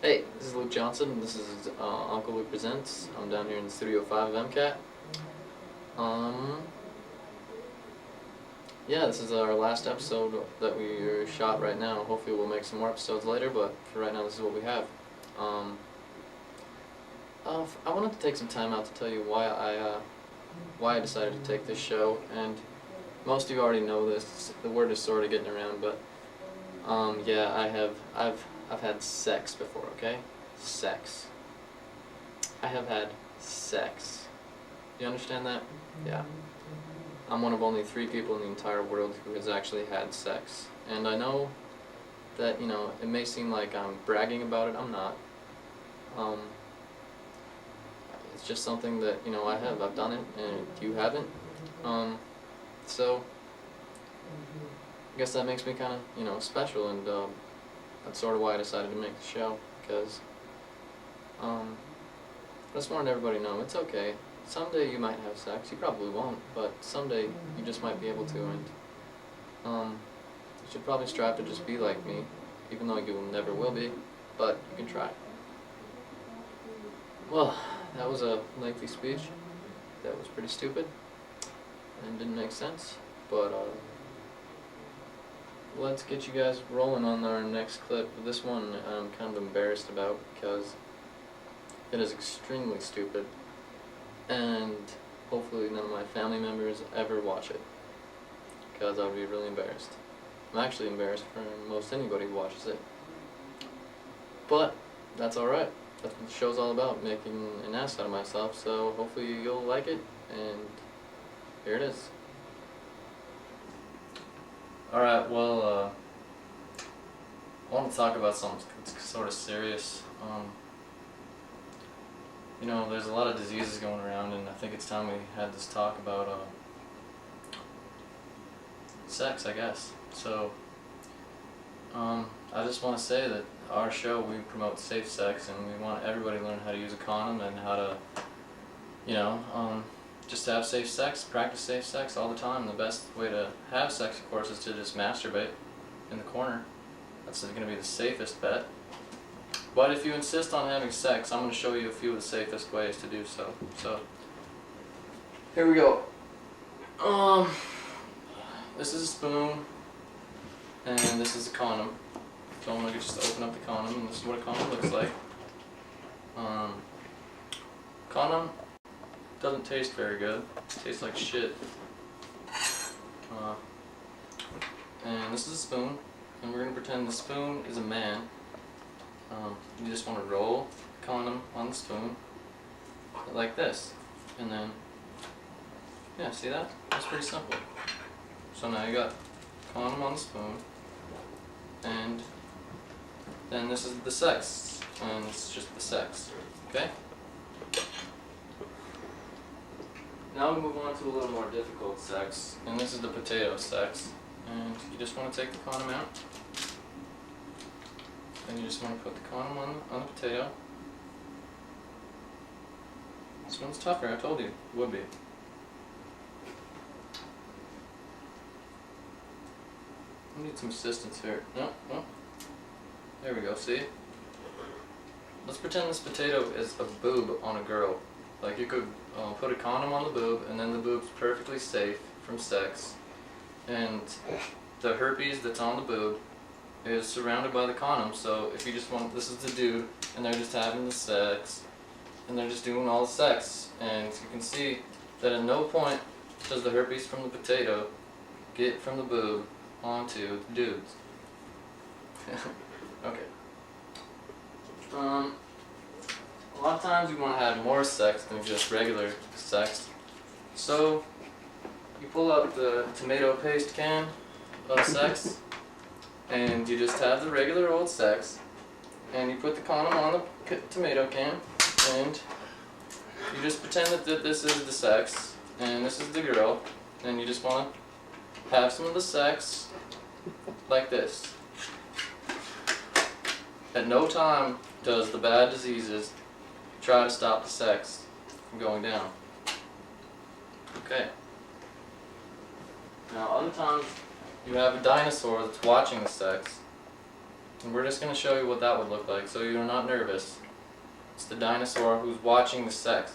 Hey, this is Luke Johnson, and this is Uncle Luke Presents. I'm down here in Studio 5 of MCAT. Yeah, this is our last episode that we shot right now. Hopefully we'll make some more episodes later, but for right now this is what we have. I wanted to take some time out to tell you why I decided to take this show, and most of you already know this. The word is sort of getting around, but yeah, I've had sex before, okay? Sex. I have had sex. You understand that? Yeah. I'm one of only 3 people in the entire world who has actually had sex. And I know that, it may seem like I'm bragging about it. I'm not. It's just something that, I've done it, and you haven't. So, I guess that makes me kind of, special, and that's sort of why I decided to make the show, because I just wanted everybody to know it's okay. Someday you might have sex. You probably won't, but someday you just might be able to, and you should probably strive to just be like me, even though you never will be, but you can try. Well, that was a lengthy speech. That was pretty stupid and didn't make sense, but let's get you guys rolling on our next clip. This one I'm kind of embarrassed about because it is extremely stupid, and hopefully none of my family members ever watch it, because I would be really embarrassed. I'm actually embarrassed for most anybody who watches it, but that's alright. That's what the show's all about, making an ass out of myself, so hopefully you'll like it, and here it is. Alright, well, I want to talk about something sort of serious. There's a lot of diseases going around, and I think it's time we had this talk about sex, I guess. So, I just want to say that our show, we promote safe sex, and we want everybody to learn how to use a condom and how to, just have safe sex, practice safe sex all the time. The best way to have sex, of course, is to just masturbate in the corner. That's going to be the safest bet. But if you insist on having sex, I'm going to show you a few of the safest ways to do so. So, here we go. This is a spoon, and this is a condom. So I'm going to just open up the condom, and this is what a condom looks like. Condom doesn't taste very good. It tastes like shit. And this is a spoon, and we're going to pretend the spoon is a man. You just want to roll the condom on the spoon like this, and then, yeah, see that? That's pretty simple. So now you got condom on the spoon, and then this is the sex, and it's just the sex, okay? Now we move on to a little more difficult sex, and this is the potato sex, and you just want to take the condom out. Then you just want to put the condom on the potato. This one's tougher, I told you it would be. I need some assistance here. No. There we go, see? Let's pretend this potato is a boob on a girl. Like, you could put a condom on the boob, and then the boob's perfectly safe from sex. And the herpes that's on the boob is surrounded by the condom, so if you just want, this is the dude, and they're just having the sex, and they're just doing all the sex, and you can see that at no point does the herpes from the potato get from the boob onto the dudes. Okay. A lot of times you want to have more sex than just regular sex, so you pull out the tomato paste can of sex, and you just have the regular old sex, and you put the condom on the tomato can, and you just pretend that this is the sex, and this is the girl, and you just want to have some of the sex like this. At no time does the bad diseases try to stop the sex from going down. Okay. Now other times you have a dinosaur that's watching the sex, And we're just going to show you what that would look like so you're not nervous. It's the dinosaur who's watching the sex.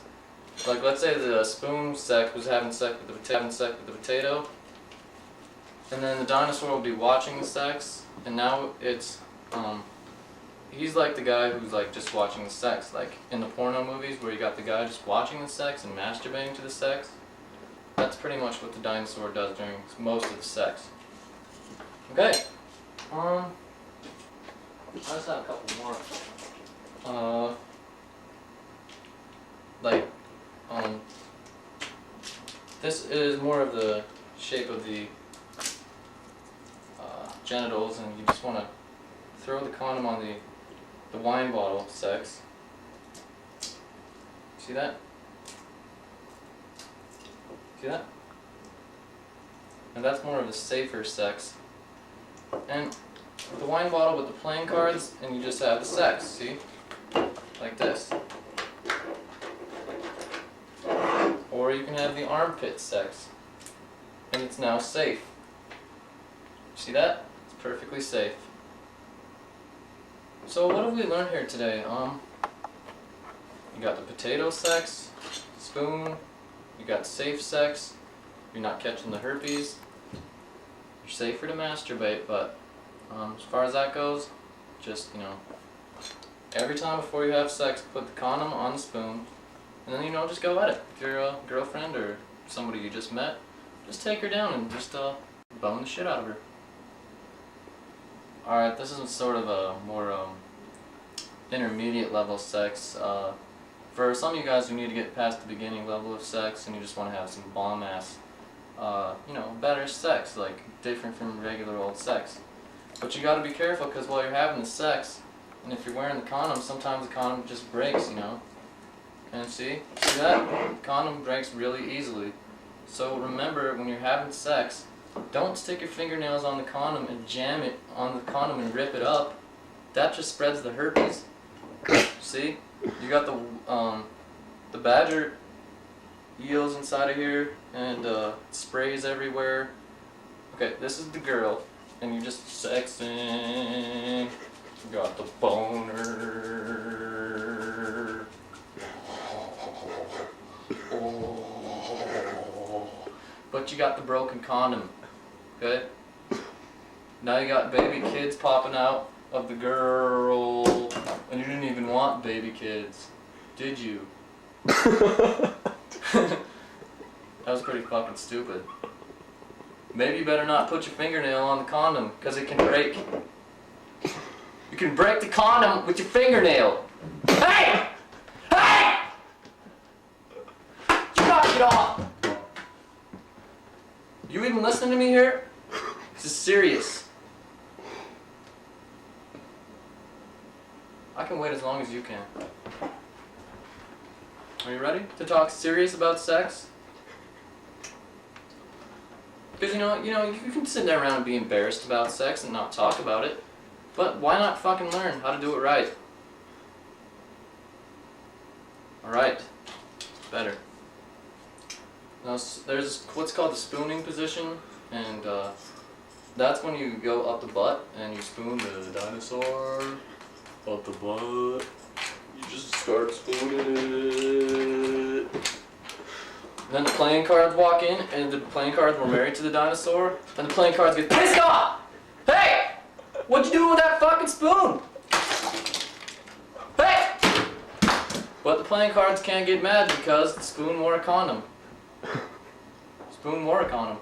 Like, let's say the spoon sex was having sex with the potato, and then the dinosaur will be watching the sex, and now it's, he's like the guy who's like just watching the sex, like in the porno movies where you got the guy just watching the sex and masturbating to the sex. That's pretty much what the dinosaur does during most of the sex. Okay. I just have a couple more. This is more of the shape of the genitals, and you just want to throw the condom on the wine bottle sex. See that? See that? And that's more of a safer sex. And the wine bottle with the playing cards, and you just have the sex, see? Like this. Or you can have the armpit sex, and it's now safe. See that? It's perfectly safe. So what have we learned here today? You got the potato sex, spoon, you got safe sex, you're not catching the herpes, you're safer to masturbate, but as far as that goes, just, every time before you have sex, put the condom on the spoon, and then, just go at it. If you're a girlfriend or somebody you just met, just take her down and just bone the shit out of her. Alright, this is sort of a more intermediate level sex. For some of you guys who need to get past the beginning level of sex and you just want to have some bomb ass, better sex, like different from regular old sex. But you gotta be careful, because while you're having the sex, and if you're wearing the condom, sometimes the condom just breaks, And see that? The condom breaks really easily. So remember, when you're having sex, don't stick your fingernails on the condom and jam it on the condom and rip it up. That just spreads the herpes. See? You got the badger eels inside of here, and sprays everywhere. Okay, this is the girl, and you're just sexing. Got the boner. But you got the broken condom, okay? Now you got baby kids popping out of the girl, and you didn't even want baby kids, did you? That was pretty fucking stupid. Maybe you better not put your fingernail on the condom, because it can break. You can break the condom with your fingernail. Hey! Hey! You knock it off! You even listening to me here? This is serious. I can wait as long as you can. Are you ready to talk serious about sex? Because you can sit there around and be embarrassed about sex and not talk about it. But why not fucking learn how to do it right? Alright. Better. Now, there's what's called the spooning position, and that's when you go up the butt and you spoon the dinosaur up the butt. You just start spooning it. Then the playing cards walk in, and the playing cards were married to the dinosaur, and the playing cards get pissed off! Hey! What'd you do with that fucking spoon? Hey! But the playing cards can't get mad because the spoon wore a condom. Spoon wore a condom.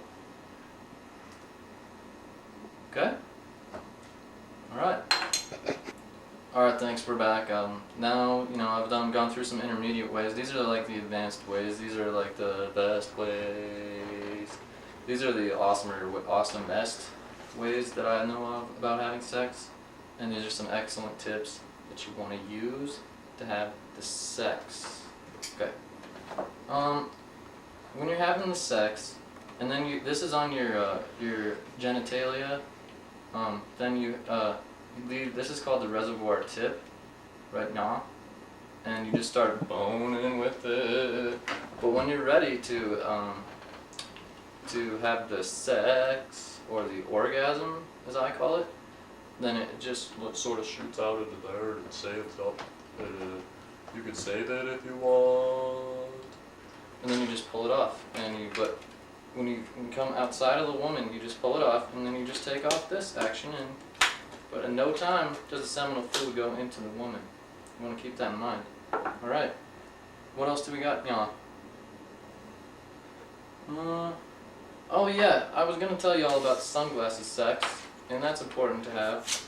Okay? Alright. Alright, thanks, we're back. Now, I've gone through some intermediate ways. These are like the advanced ways. These are like the best ways. These are the awesomest ways that I know of about having sex. And these are some excellent tips that you want to use to have the sex. Okay. When you're having the sex, and then this is on your genitalia, then you leave, this is called the reservoir tip, right now, and you just start boning with it. But when you're ready to have the sex, or the orgasm, as I call it, then it just sort of shoots out into there and saves up. You can save it if you want. and then you just pull it off. But when you come outside of the woman, you just pull it off, and then you just take off this action, but in no time does the seminal fluid go into the woman. You want to keep that in mind. All right. What else do we got? Yeah. Oh yeah, I was gonna tell you all about sunglasses sex, and that's important to have.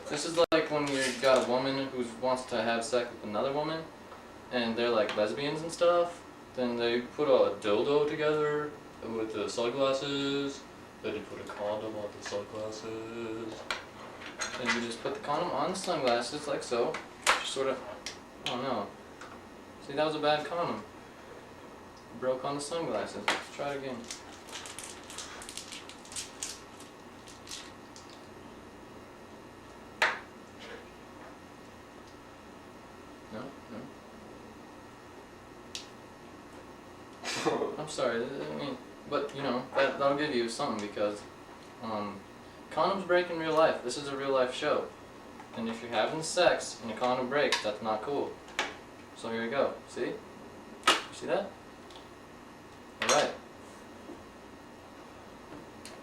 This is like when you've got a woman who wants to have sex with another woman, and they're like lesbians and stuff. Then they put a dildo together with the sunglasses. Then you put a condom on the sunglasses. And you just put the condom on the sunglasses like so. Just sort of. Oh no. See, that was a bad condom. Broke on the sunglasses. Let's try it again. No. I'm sorry. I mean, but you know that'll give you something because condoms break in real life. This is a real life show, and if you're having sex and a condom breaks, that's not cool. So here we go. See? You see that? Alright.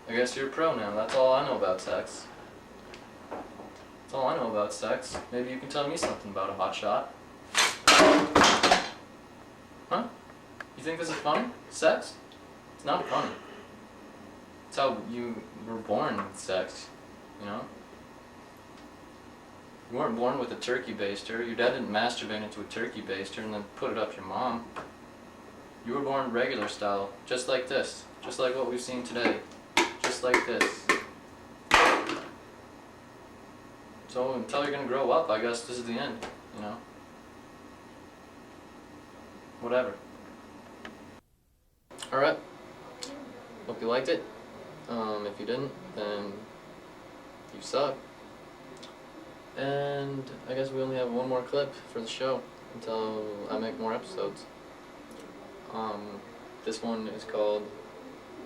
I guess you're a pro now. That's all I know about sex. That's all I know about sex. Maybe you can tell me something about a hot shot. Huh? You think this is funny? Sex? It's not funny. It's how you were born with sex, you know? You weren't born with a turkey baster. Your dad didn't masturbate into a turkey baster and then put it up your mom. You were born regular style, just like this. Just like what we've seen today. Just like this. So until you're gonna grow up, I guess this is the end, you know? Whatever. Alright. Hope you liked it. If you didn't, then you suck. And I guess we only have one more clip for the show until I make more episodes. This one is called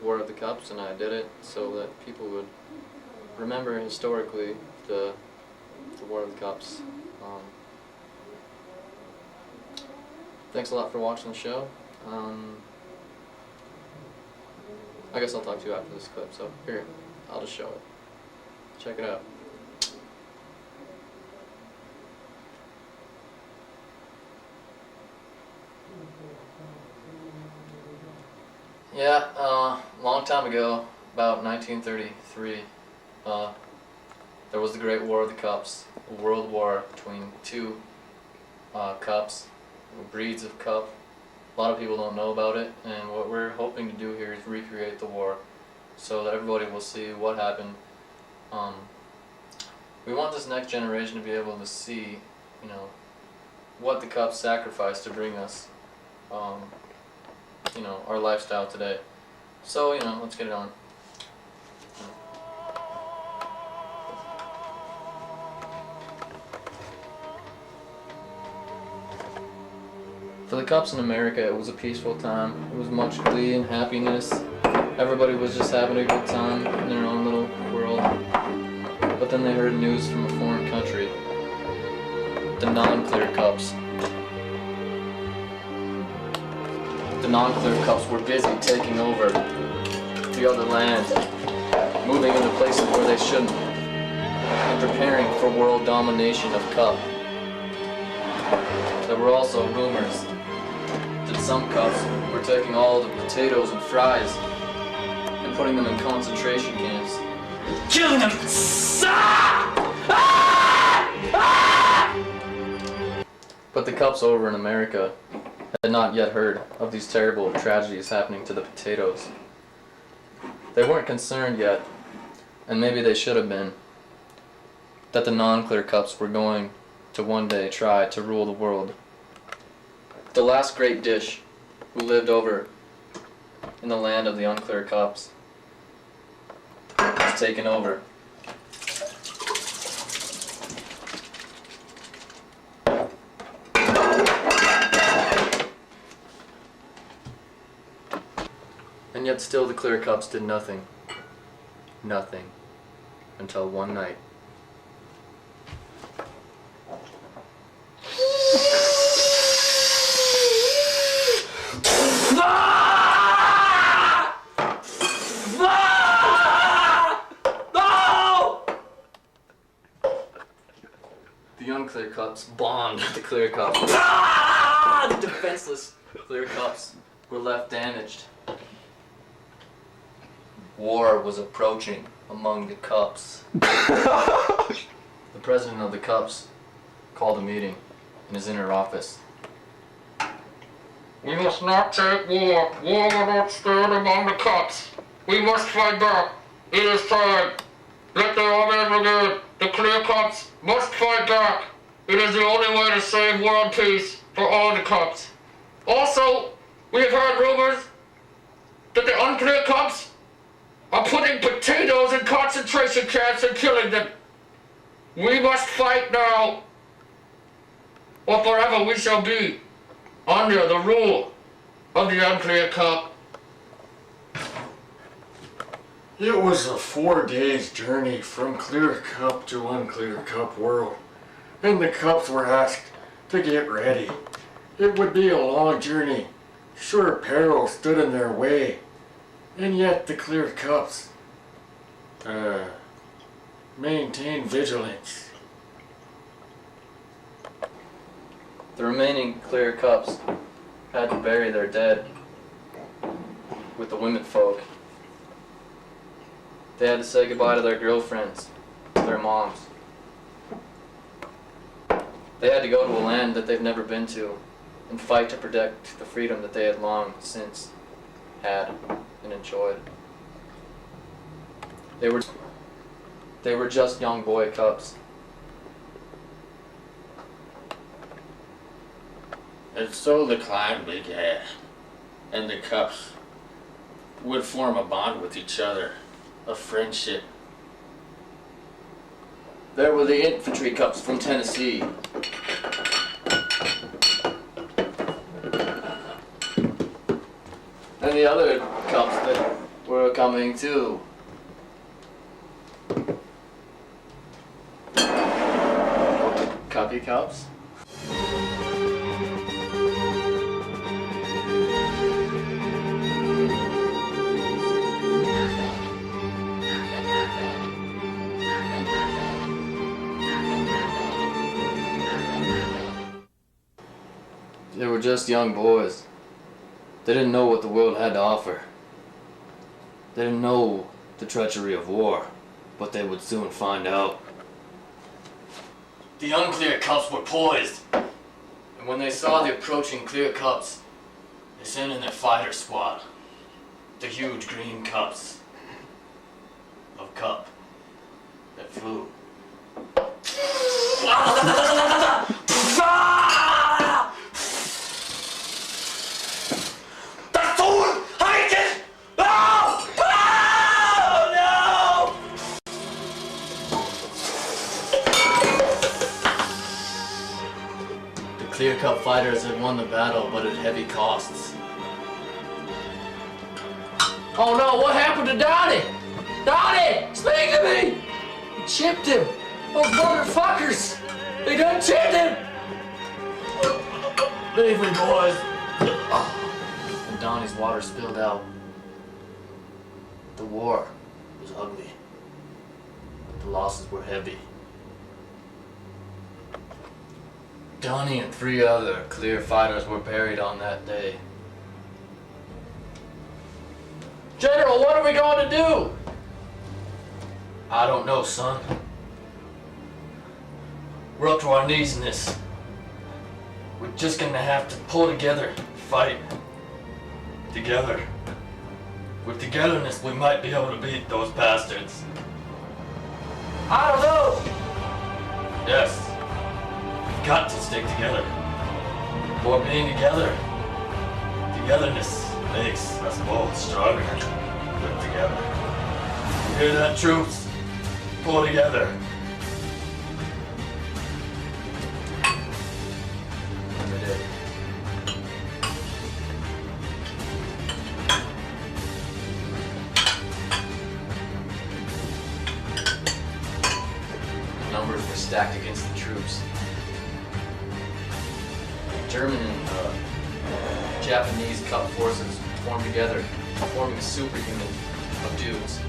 War of the Cups, and I did it so that people would remember historically the War of the Cups. Thanks a lot for watching the show. I guess I'll talk to you after this clip, so here, I'll just show it. Check it out. Yeah, long time ago, about 1933, there was the Great War of the Cups, a world war between two cups, breeds of cup. A lot of people don't know about it, and what we're hoping to do here is recreate the war so that everybody will see what happened. We want this next generation to be able to see, you know, what the cups sacrificed to bring us, you know, our lifestyle today. So, you know, let's get it on. For the cups in America, it was a peaceful time. It was much glee and happiness. Everybody was just having a good time in their own little world. But then they heard news from a foreign country. The non-clear cups. The non-clear cups were busy taking over the other land, moving into places where they shouldn't, and preparing for world domination of cup. There were also rumors that some cups were taking all the potatoes and fries and putting them in concentration camps. Killing them! But the cups over in America had not yet heard of these terrible tragedies happening to the potatoes. They weren't concerned yet, and maybe they should have been, that the non-clear cups were going to one day try to rule the world. The last great dish who lived over in the land of the unclear cups was taken over. And yet still the clear cups did nothing. Nothing. until one night. The unclear cups bombed the clear cups. The defenseless clear cups were left damaged. War was approaching among the cups. The president of the cups called a meeting in his inner office. We must not take war. War will not stand among the cups. We must fight back. It is time. Let the army and brigade, the clear cups, must fight back. It is the only way to save world peace for all the cups. Also, we have heard rumors that the unclear cups are putting potatoes in concentration camps and killing them. We must fight now, or forever we shall be under the rule of the unclear cup. It was a 4 days journey from Clear Cup to Unclear Cup world, and the cups were asked to get ready. It would be a long journey. Sure, peril stood in their way, and yet the Clear Cups maintained vigilance. The remaining clear cups had to bury their dead with the women folk. They had to say goodbye to their girlfriends, their moms. They had to go to a land that they've never been to and fight to protect the freedom that they had long since had and enjoyed. They were just young boy cubs. And so the climb began, and the cups would form a bond with each other, a friendship. There were the infantry cups from Tennessee. And the other cups that were coming too. Cuppy cups? They were just young boys. They didn't know what the world had to offer. They didn't know the treachery of war, but they would soon find out. The unclear cups were poised, and when they saw the approaching clear cups, they sent in their fighter squad, the huge green cups of cup that flew. Clear Cup fighters had won the battle, but at heavy costs. Oh no, what happened to Donnie? Donnie, speak to me! You chipped him. Those motherfuckers! They done chipped him! Leave me, boys. And Donnie's water spilled out. The war was ugly. The losses were heavy. Donnie and 3 other clear fighters were buried on that day. General, what are we going to do? I don't know, son. We're up to our knees in this. We're just gonna have to pull together, fight. Together. With togetherness, we might be able to beat those bastards. I don't know. Yes. Got to stick together. For being together, togetherness makes us both stronger. Put together. You hear that, troops? Pull together. And they did. outnumbered were stacked against the troops. German and Japanese Cup forces formed together, forming a superhuman of dudes,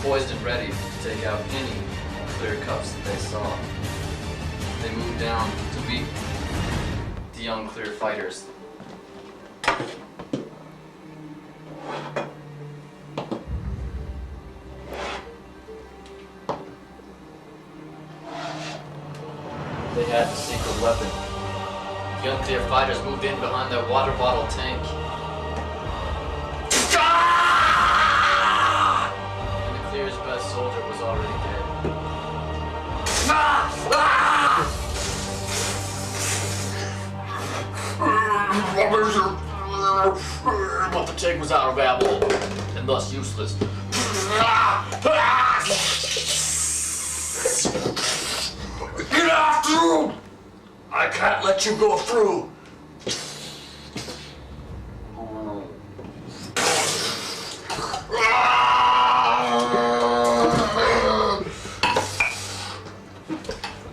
poised and ready to take out any clear cups that they saw. They moved down to beat the young clear fighters. They had the secret weapon. The young clear fighters moved in behind their water bottle tank. And the clear's best soldier was already dead. But the tank was out of ammo, and thus useless. Get after him! I can't let you go through.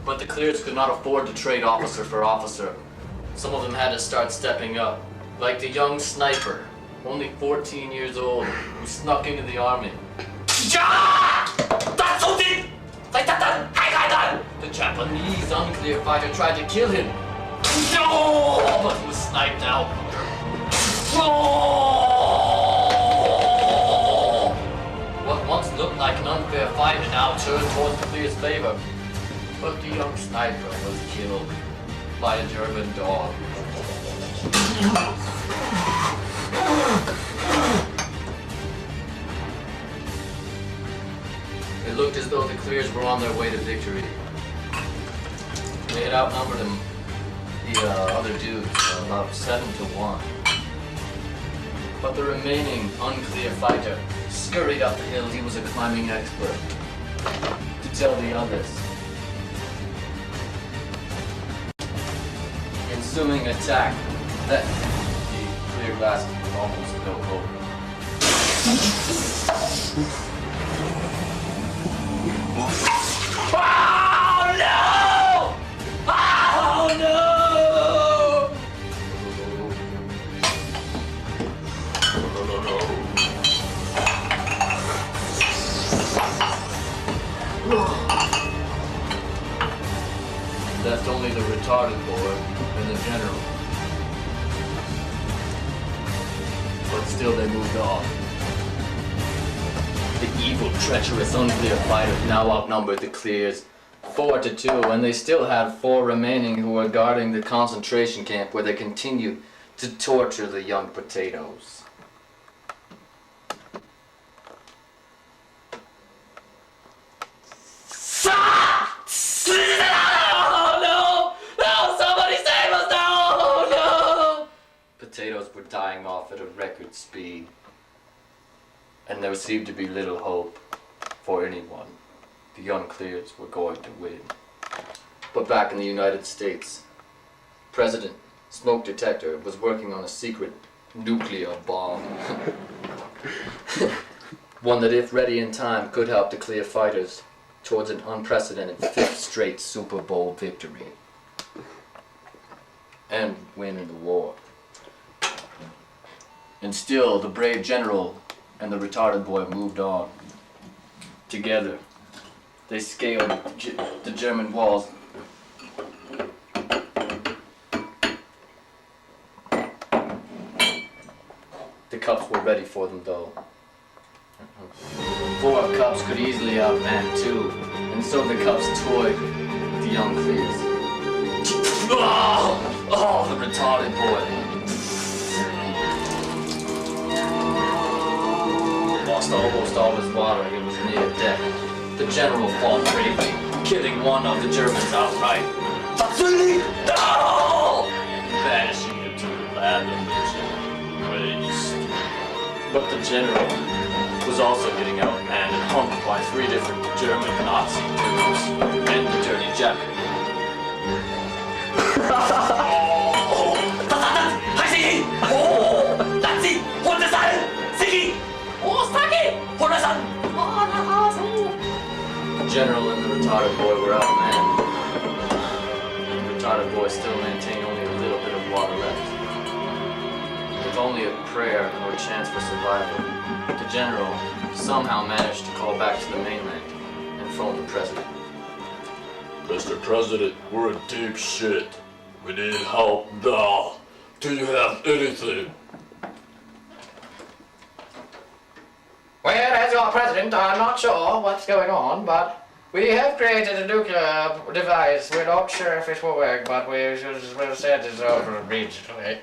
But the clears could not afford to trade officer for officer. Some of them had to start stepping up, like the young sniper, only 14 years old, who snuck into the army. The Japanese unclear fighter tried to kill him. No! But he was sniped out. What once looked like an unfair fight now turned towards the clear's favor. But the young sniper was killed by a German dog. It looked as though the clears were on their way to victory. They had outnumbered them, the other dudes, about 7-1. But the remaining unclear fighter scurried up the hill. He was a climbing expert. To tell the others. The ensuing attack left the clear glass with almost no hope. Oh no! Oh no! Left only the retarded boy and the general. But still they moved on. The evil, treacherous, unclear fighters now outnumbered the clears 4-2, and they still had 4 remaining who were guarding the concentration camp where they continued to torture the young potatoes. Oh no! No! Somebody save us now! Oh no! Potatoes were dying off at a record speed, and there seemed to be little hope for anyone. The young clears were going to win. But back in the United States, President Smoke Detector was working on a secret nuclear bomb. One that, if ready in time, could help the clear fighters towards an unprecedented 5th straight Super Bowl victory. And win in the war. And still, the brave general and the retarded boy moved on. Together, they scaled the German walls. The cups were ready for them, though. 4 cups could easily outman 2, and so the cups toyed with the young clears. Oh, the retarded boy. Lost almost all his water. He was near death. The general fought bravely, killing one of the Germans outright. Tatsuli! No! Banishing him to the land of waste. But the general was also getting outmanned and humped by 3 different German Nazi dudes and the dirty Japanese. The general and the retarded boy were outmanned. The retarded boy still maintained only a little bit of water left. With only a prayer or a chance for survival, the general somehow managed to call back to the mainland and phone the president. Mr. President, we're in deep shit. We need help now. Do you have anything? Well, as your president, I'm not sure what's going on, but we have created a nuclear device. We're not sure if it will work, but we should send it over immediately.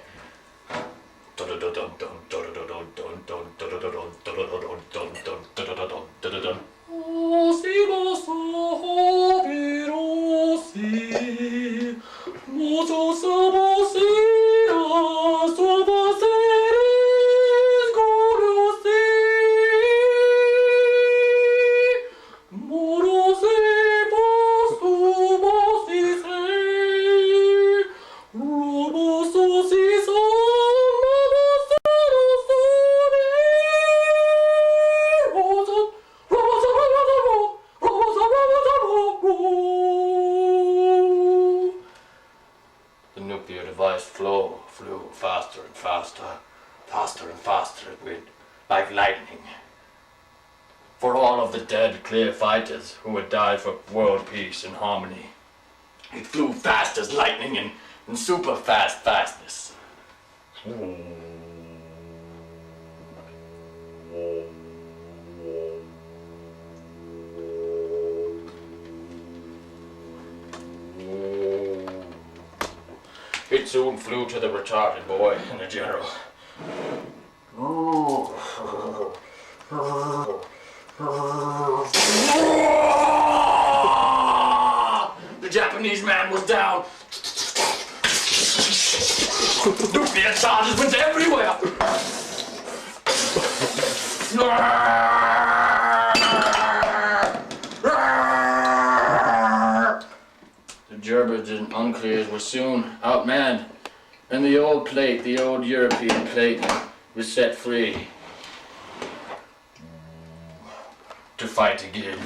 The nuclear device flew faster and faster, faster and faster, it went like lightning. For all of the dead clear fighters who had died for world peace and harmony, it flew fast as lightning and super fast fastness. It soon flew to the retarded boy and the general. The Japanese man was down. Nuclear charges went everywhere. The Gerbers and Unclears were soon outmanned, and the old plate, the old European plate, was set free to fight again.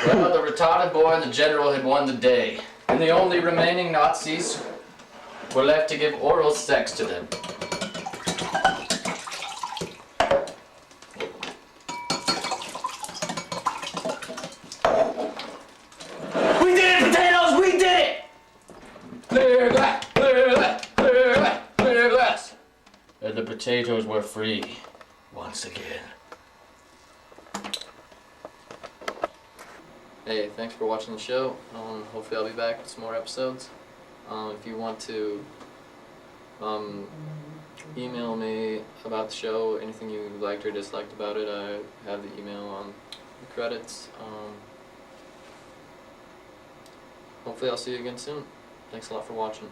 Well, the retarded boy and the general had won the day, and the only remaining Nazis were left to give oral sex to them. We did it, potatoes! We did it! Clear glass, clear glass, clear glass, clear glass. And the potatoes were free once again. Hey, thanks for watching the show. Hopefully I'll be back with some more episodes. If you want to email me about the show, anything you liked or disliked about it, I have the email on the credits. Hopefully I'll see you again soon. Thanks a lot for watching.